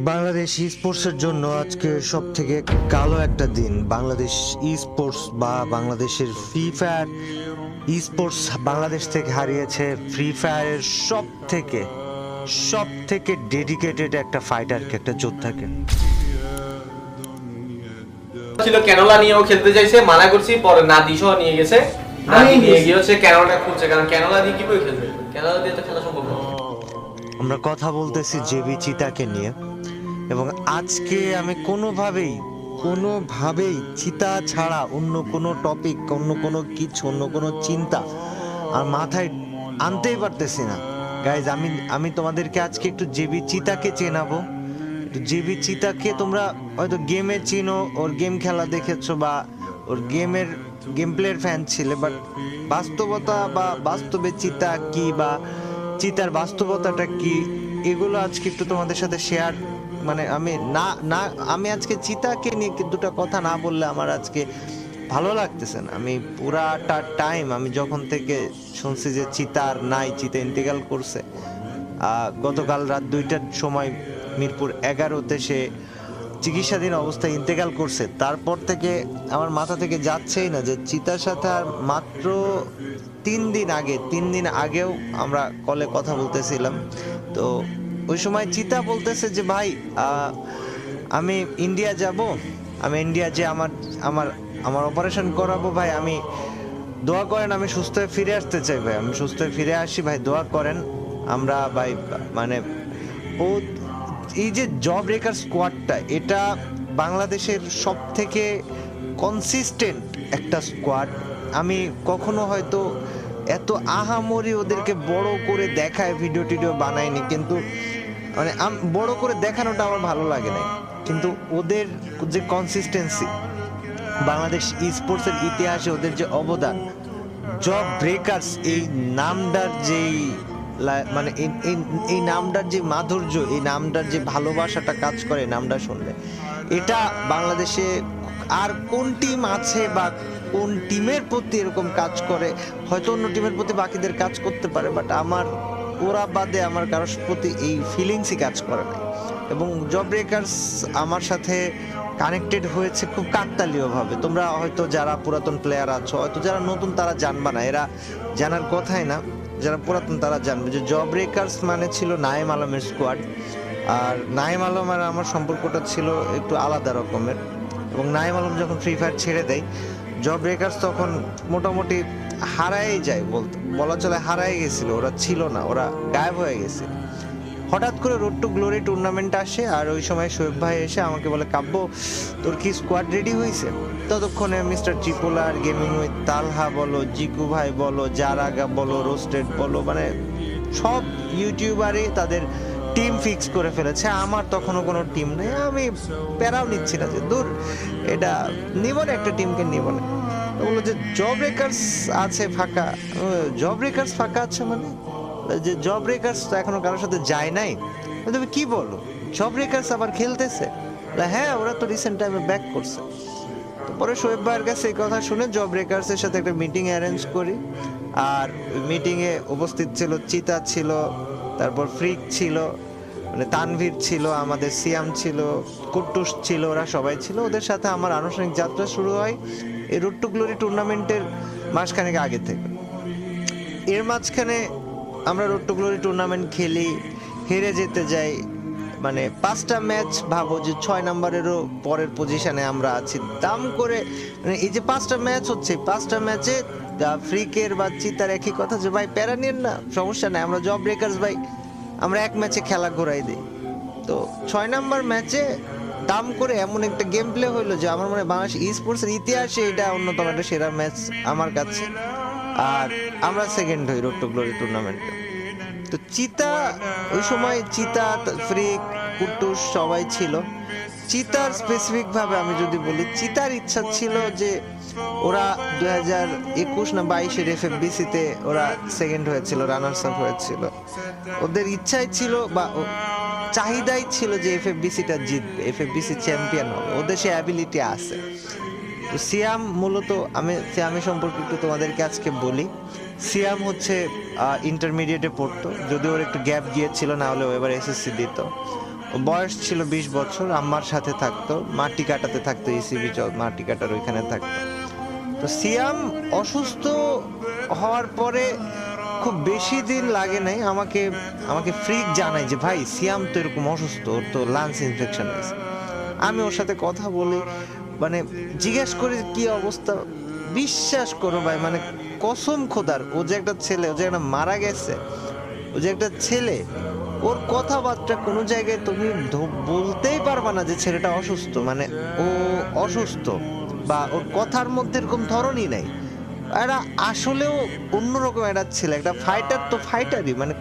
বাংলাদেশ ই স্পোর্টসের জন্য আজকে সব থেকে কালো একটা দিন। বাংলাদেশ ই স্পোর্টস বা বাংলাদেশের ফ্রি ফায়ার ই স্পোর্টস বাংলাদেশ থেকে হারিয়েছে ফ্রি ফায়ারের সব থেকে ডেডিকেটেড একটা ফাইটারকে, একটা যোদ্ধাকে। ছিল ক্যানোলা নিয়েও খেলতে চাইছে, মানা করছি, পরে নাদি সহ নিয়ে গেছে। নাদি নিয়ে গিয়ে হচ্ছে ক্যানোলাটা খুঁজছে, কারণ ক্যানোলা দিয়ে কিভাবে খেলবে, ক্যানোলা দিয়ে তো খেলা সম্ভব না। আমরা কথা বলতেছি জেবি চিতাকে নিয়ে, এবং আজকে আমি কোনোভাবেই চিতা ছাড়া অন্য কোনো টপিক, অন্য কোনো কিছু, অন্য কোনো চিন্তা আর মাথায় আনতেই পারতেছি না। গাইজ, আমি তোমাদেরকে আজকে একটু জেবি চিতাকে চেনাবো। জেবি চিতাকে তোমরা হয়তো গেমে চিনো, ওর গেম খেলা দেখেছো বা ওর গেম প্লের ফ্যান ছিলে, বাট বাস্তবতা বা বাস্তবে চিতা কি বা চিতার বাস্তবতাটা কি, এগুলো আজকে একটু তোমাদের সাথে শেয়ার, মানে আমি আজকে চিতাকে নিয়ে দুটো কথা না বললে আমার আজকে ভালো লাগতেছে না। আমি পুরাটা টাইম, আমি যখন থেকে শুনছি যে চিতা ইন্তেকাল করছে, গতকাল রাত 2টার সময় মিরপুর 11-তে সে চিকিৎসাধীন অবস্থায় ইন্তেকাল করছে, তারপর থেকে আমার মাথা থেকে যাচ্ছেই না যে চিতার সাথে আর মাত্র 3 দিন আগেও আমরা কলে কথা বলতেছিলাম। তো ওই সময় চিতা বলতেছে যে ভাই, আমি ইন্ডিয়া যাব, আমি ইন্ডিয়া যে আমার অপারেশন করাবো ভাই, আমি দোয়া করেন, আমি সুস্থ হয়ে ফিরে আসতে চাই ভাই, আমি সুস্থ হয়ে ফিরে আসি ভাই, দোয়া করেন। আমরা ভাই, মানে ও এই যে জব ব্রেকার স্কোয়াডটা, এটা বাংলাদেশের সব থেকে কনসিস্টেন্ট একটা স্কোয়াড। আমি কখনো হয়তো এত আহামরি ওদেরকে বড় করে দেখায় ভিডিও টিডিও বানাইনি, কিন্তু মানে বড় করে দেখানোটা আমার ভালো লাগে না, কিন্তু ওদের যে কনসিস্টেন্সি, বাংলাদেশ ই স্পোর্টসের ইতিহাসে ওদের যে অবদান, জব ব্রেকার্স এই নামটার যেই মানে এই নামটার যে মাধুর্য, এই নামটার যে ভালোবাসাটা কাজ করে নামটা শুনলে, এটা বাংলাদেশে আর কোন টিম আছে বা কোন টিমের প্রতি এরকম কাজ করে? হয়তো অন্য টিমের প্রতি বাকিদের কাজ করতে পারে, বাট আমার ওরা বাদে আমার কারোর প্রতি এই ফিলিংসই কাজ করে না। এবং জব ব্রেকার্স আমার সাথে কানেক্টেড হয়েছে খুব কাকতালীয়ভাবে। তোমরা হয়তো যারা পুরাতন প্লেয়ার আছো, হয়তো যারা নতুন তারা জানবা না, এরা জানার কথাই না, যারা পুরাতন তারা জানবে যে জব ব্রেকার্স মানে ছিল নাইম আলমের স্কোয়াড। আর নাইম আলম আর আমার সম্পর্কটা ছিল একটু আলাদা রকমের, এবং নাইম আলম যখন ফ্রি ফায়ার ছেড়ে দেয়, জব ব্রেকার্স তখন মোটামুটি হারাই যায়, বলা চলে হারাই গেছিল, ওরা ছিল না, ওরা গায়েব হয়ে গেছে। হঠাৎ করে রোড টু গ্লোরি টুর্নামেন্ট আসে, আর ওই সময় শোয়েব ভাই এসে আমাকে বলে, কাব্য তোর কি স্কোয়াড রেডি হয়েছে? ততক্ষণে মিস্টার ট্রিপোলার, গেমিং উইথ তালহা বলো, জিকু ভাই বলো, জারাগা বলো, রোস্টেড বলো, মানে সব ইউটিউবারই তাদের টিম ফিক্স করে ফেলেছে। আমার তখনও কোনো টিম নেই, আমি প্যারাও নিচ্ছি না যে দূর, এটা নিব না, একটা টিমকে নিব না। বললো যে জব ব্রেকার্স আছে ফাঁকা। জব ব্রেকার্স ফাঁকা আছে মানে? যে জব ব্রেকার্স তো এখনো কারোর সাথে যায় নাই। তুমি কি বলো, জব ব্রেকার্স আবার খেলতেছে? হ্যাঁ, ওরা তো রিসেন্ট টাইমে ব্যাক করছে। তো পরে শোয়েব ভাইয়ের কাছে এই কথা শুনে জব ব্রেকার্সের সাথে একটা মিটিং অ্যারেঞ্জ করি, আর মিটিংয়ে উপস্থিত ছিল চিতা, ছিল তারপর ফ্রিক ছিল, মানে তানভীর ছিল, আমাদের সিয়াম ছিল, কুট্টুস ছিল, ওরা সবাই ছিল। ওদের সাথে আমার আনুষ্ঠানিক যাত্রা শুরু হয় এই রোড টু গ্লোরি টুর্নামেন্টের মাসখানেক আগে থেকে। এর মাঝখানে আমরা রোড টু গ্লোরি টুর্নামেন্ট খেলি, হেরে যেতে যাই, মানে 5টা ম্যাচ, ভাবো যে 6 নম্বরেরও পরের পজিশনে আমরা আছি দাম করে। মানে এই যে 5টা ম্যাচ হচ্ছে, 5টা ম্যাচে ফ্রিকের বা চিতার একই কথা যে ভাই প্যারা নিন না, সমস্যা নাই, আমরা জব ব্রেকার্স ভাই, আমরা এক ম্যাচে খেলা ঘোরাই দিই। তো 6 নম্বর ম্যাচে দাম করে এমন একটা গেম প্লে হইলো যে আমার মনে হয় বাংলাদেশ ই স্পোর্টসের ইতিহাসে এটা অন্যতম একটা সেরা ম্যাচ আমার কাছে। আর আমরা সেকেন্ড হই রোড টু গ্লোরি টুর্নামেন্টে। তো চিতা, ওই সময় চিতা, ফ্রিক, কুট্টুস সবাই ছিল। চিতার স্পেসিফিক ভাবে আমি যদি বলি, চিতার ইচ্ছা ছিল যে ওরা 2021 না 22-এর এফএফবিসিতে ওরা সেকেন্ড হয়েছিল, রানার্স আপ হয়েছিল। ওদের ইচ্ছাই ছিল বা চাহিদাই ছিল যে এফএফবিসিটা জিতবে, এফএফবিসি চ্যাম্পিয়ন হবে, ওদের সে অ্যাবিলিটি আছে। তো সিয়াম মূলত, আমি সিয়ামের সম্পর্কে একটু তোমাদেরকে আজকে বলি। সিয়াম হচ্ছে ইন্টারমিডিয়েটে পড়তো, যদিও ওর একটু গ্যাপ গিয়েছিল, না হলে এবার এসএসসি দিত। ও বয়স ছিল 20 বছর, আম্মার সাথে থাকতো, মাটি কাটাতে থাকতো, ইসিবি মাটি কাটার ওইখানে থাকতো। তো সিয়াম অসুস্থ হওয়ার পরে খুব বেশি দিন লাগে নাই, আমাকে আমাকে ফ্রিক জানায় যে ভাই সিয়াম তো এরকম অসুস্থ, ওর তো লাংস ইনফেকশন হয়েছে। আমি ওর সাথে কথা বলি, মানে জিজ্ঞেস করি কি অবস্থা। বিশ্বাস করো ভাই, মানে কসম খোদার, ও যে একটা ছেলে, ও যে একটা মারা গেছে, ও যে একটা ছেলে, ওর কথাবার্তা কোনো জায়গায় তুমি বলতেই পারবা না যে ছেলেটা অসুস্থ, মানে ও অসুস্থ, বা ওর কথার মধ্যে এরকম ধরনই নাই। এরা আসলেও অন্যরকম একটা ছেলে, একটা ফাইটার তো ফাইটারই, মানে